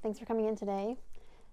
Thanks for coming in today.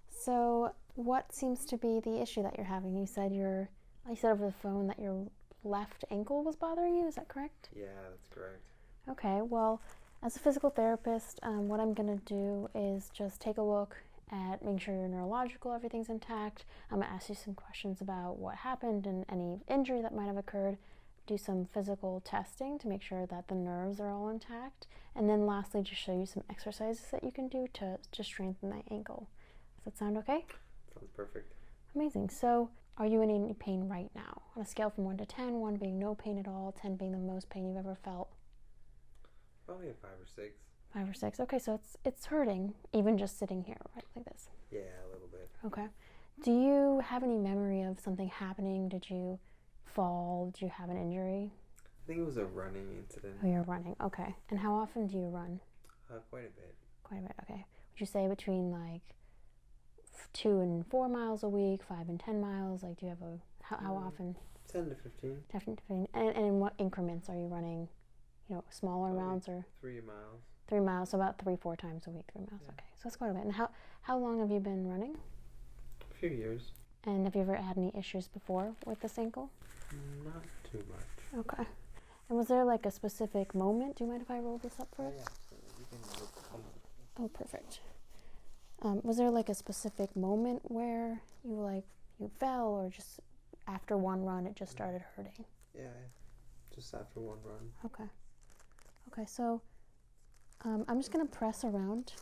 So, what seems to be the issue that you're having? You said over the phone that your left ankle was bothering you. Is that correct? Yeah, that's correct. Okay. Well, as a physical therapist, what I'm going to do is just take a look at making sure you're neurological, everything's intact. I'm going to ask you some questions about what happened and any injury that might have occurred. Do some physical testing to make sure that the nerves are all intact. And then lastly, just show you some exercises that you can do to strengthen that ankle. Does that sound okay? Sounds perfect. Amazing. So, are you in any pain right now? On a scale from 1 to 10, 1 being no pain at all, 10 being the most pain you've ever felt? Probably a 5 or 6. 5 or 6. Okay, so it's hurting even just sitting here, right, like this. Yeah, a little bit. Okay. Do you have any memory of something happening? Did you fall? Did you have an injury? I think it was a running incident. Oh, you're running. Okay. And how often do you run? Quite a bit. Quite a bit. Okay. Would you say between like 2 and 4 miles a week, 5 and 10 miles? Like, do you have how often? 10 to 15. 10 to 15. And in what increments are you running? Smaller amounts or? 3 miles. 3 miles, so about 3-4 times a week. 3 miles. Yeah. Okay. So that's quite a bit. And how long have you been running? A few years. And have you ever had any issues before with this ankle? Not too much. Okay. And was there like a specific moment? Do you mind if I roll this up for us? Yeah. You can look. Oh, perfect. Was there like a specific moment where you fell, or just after one run it just started hurting? Yeah, just after one run. Okay. Okay, so I'm just going to press around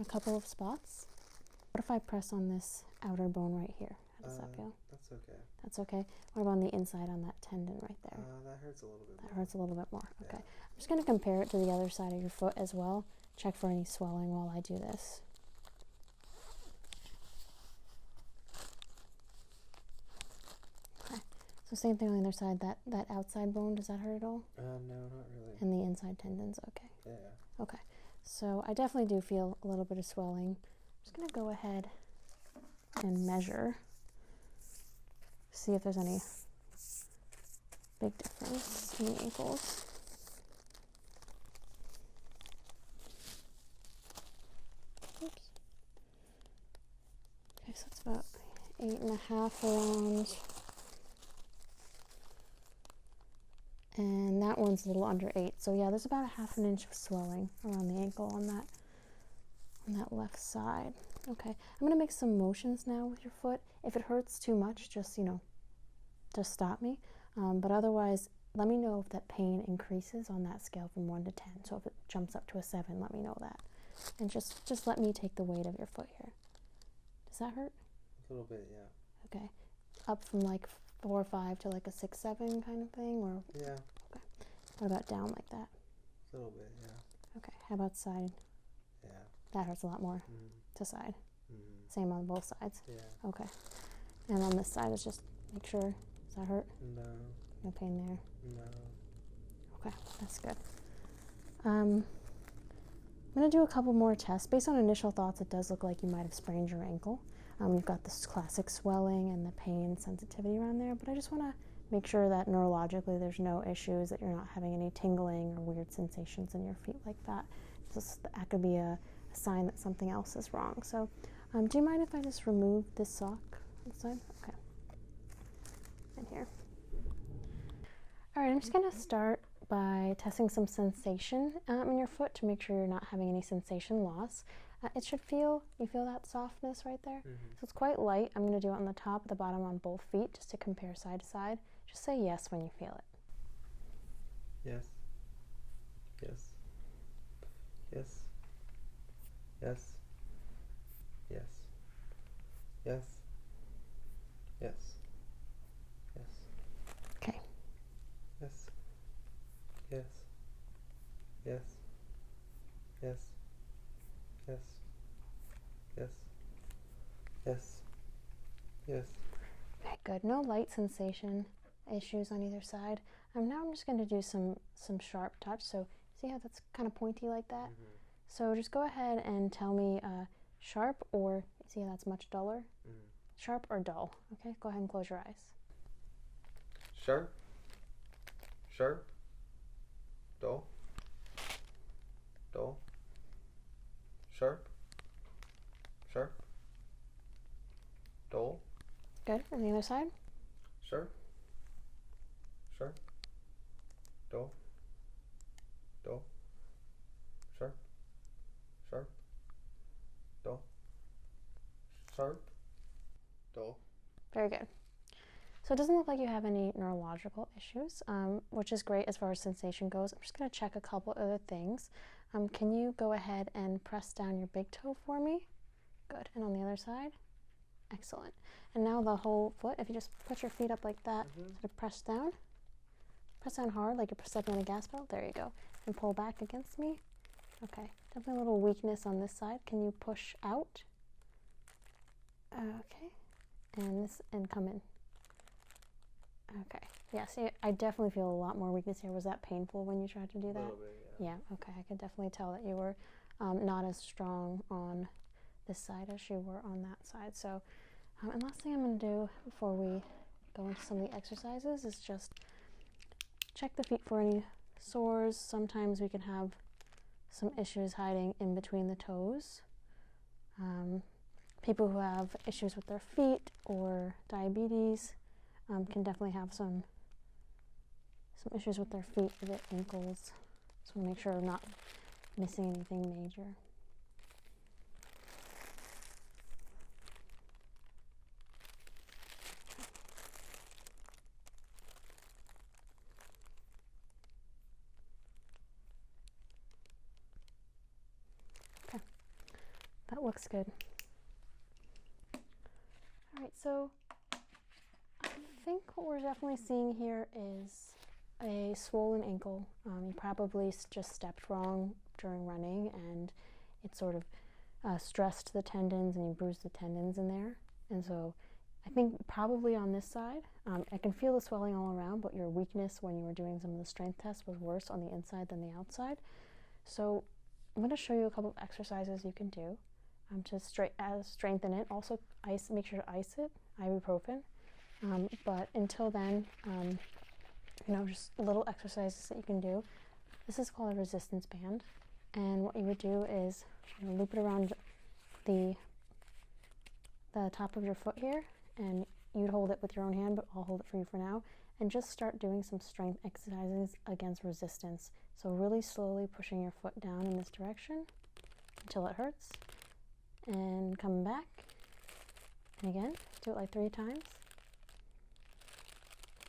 a couple of spots. What if I press on this outer bone right here? How does that feel? That's okay. That's okay. What about on the inside on that tendon right there? That hurts a little bit. That hurts a little bit more. Okay. Yeah. I'm just going to compare it to the other side of your foot as well. Check for any swelling while I do this. Okay. So same thing on the other side. That outside bone, does that hurt at all? No, not really. And the inside tendons, okay. Yeah. Okay. So I definitely do feel a little bit of swelling. I'm just going to go ahead and measure. See if there's any big difference in the ankles. Oops. Okay, so it's about 8.5 around. And that one's a little under 8. So yeah, there's about 1/2 inch of swelling around the ankle on that left side. Okay, I'm going to make some motions now with your foot. If it hurts too much, just stop me. But otherwise, let me know if that pain increases on that scale from 1 to 10. So if it jumps up to a 7, let me know that. And just let me take the weight of your foot here. Does that hurt? A little bit, yeah. Okay. Up from like 4 or 5 to like a 6, 7 kind of thing, or? Yeah. Okay. What about down like that? A little bit, yeah. Okay. How about side? Yeah. That hurts a lot more to side. Same on both sides? Yeah. Okay. And on this side, is just make sure. Does that hurt? No. No pain there? No. Okay, that's good. I'm going to do a couple more tests. Based on initial thoughts, it does look like you might have sprained your ankle. You've got this classic swelling and the pain sensitivity around there, but I just want to make sure that neurologically there's no issues, that you're not having any tingling or weird sensations in your feet like that. That could be a sign that something else is wrong. So do you mind if I just remove this sock on the side? Okay. And here. All right, I'm just going to start by testing some sensation in your foot to make sure you're not having any sensation loss. It should feel that softness right there. So it's quite light. I'm going to do it on the top, the bottom, on both feet, just to compare side to side. Just say yes when you feel it. Yes. Yes. Yes. Yes. Yes. Yes. Yes. Yes. Okay. Yes. Yes. Yes. Yes. Yes. Yes. Yes. Yes. Okay, good. No light sensation issues on either side. Now I'm just going to do some sharp touch. So see how that's kind of pointy like that? So just go ahead and tell me sharp, or see how that's much duller? Sharp or dull? Okay, go ahead and close your eyes. Sharp. Sharp. Dull. Dull. Sharp. sharp, dull, Good. And the other side? sharp, sharp, dull, dull, sharp, sharp, dull, sharp, dull. Very good. So it doesn't look like you have any neurological issues, which is great as far as sensation goes. I'm just going to check a couple other things. Can you go ahead and press down your big toe for me? Good. And on the other side? Excellent. And now the whole foot, if you just put your feet up like that, sort of press down. Press down hard like you're stepping on a gas pedal. There you go. And pull back against me. Okay. Definitely a little weakness on this side. Can you push out? Okay. And come in. Okay. Yeah, see, I definitely feel a lot more weakness here. Was that painful when you tried to do that? A little bit, yeah. Yeah, okay. I could definitely tell that you were not as strong on this side as you were on that side. So, and last thing I'm going to do before we go into some of the exercises is just check the feet for any sores. Sometimes we can have some issues hiding in between the toes. People who have issues with their feet or diabetes can definitely have some issues with their feet or their ankles. So make sure we're not missing anything major. Okay, that looks good. All right, so I think what we're definitely seeing here is a swollen ankle. You probably just stepped wrong during running and it sort of stressed the tendons and you bruised the tendons in there. And so I think probably on this side, I can feel the swelling all around, but your weakness when you were doing some of the strength tests was worse on the inside than the outside. So I'm going to show you a couple of exercises you can do to strengthen it. Also, make sure to ice it, ibuprofen. But until then, just little exercises that you can do. This is called a resistance band. And what you would do is loop it around the top of your foot here, and you'd hold it with your own hand, but I'll hold it for you for now. And just start doing some strength exercises against resistance. So really slowly pushing your foot down in this direction until it hurts. And come back. And again, do it like 3 times.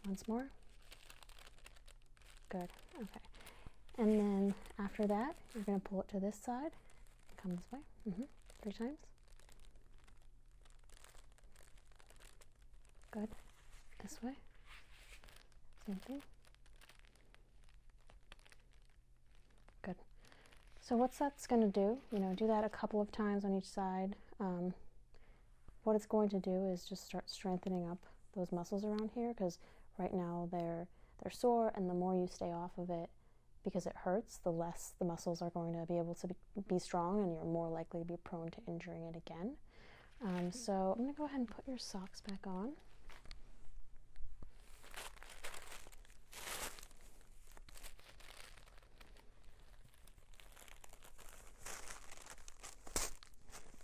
Once more. Good. Okay. And then after that, you're going to pull it to this side. Come this way. 3 times. Good. This way. Same thing. Good. So what's that's going to do, do that a couple of times on each side. What it's going to do is just start strengthening up those muscles around here, because right now they're sore, and the more you stay off of it because it hurts, the less the muscles are going to be able to be strong, and you're more likely to be prone to injuring it again. So I'm going to go ahead and put your socks back on.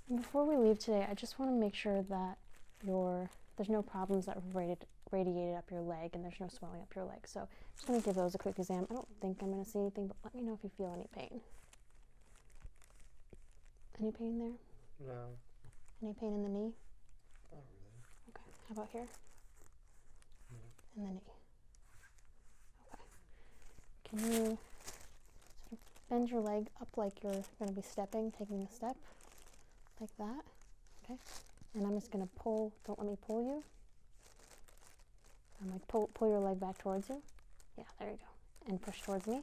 And before we leave today, I just want to make sure that there's no problems that radiated up your leg, and there's no swelling up your leg. So I'm just going to give those a quick exam. I don't think I'm going to see anything, but let me know if you feel any pain. Any pain there? No. Any pain in the knee? Not really. Okay. How about here? No. In the knee. Okay. Can you sort of bend your leg up like you're going to be taking a step? Like that. Okay. And I'm just going to pull. Don't let me pull you. I'm like, pull your leg back towards you. Yeah, there you go. And push towards me.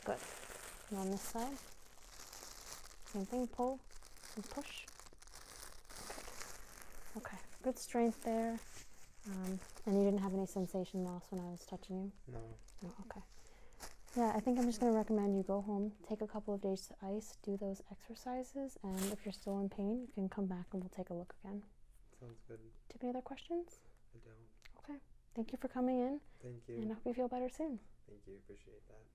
Good. And on this side, same thing, pull and push. Okay, good strength there. And you didn't have any sensation loss when I was touching you? No. No, okay. Yeah, I think I'm just going to recommend you go home, take a couple of days to ice, do those exercises, and if you're still in pain, you can come back and we'll take a look again. Sounds good. Do you have any other questions? I don't. Okay. Thank you for coming in. Thank you. And I hope you feel better soon. Thank you. Appreciate that.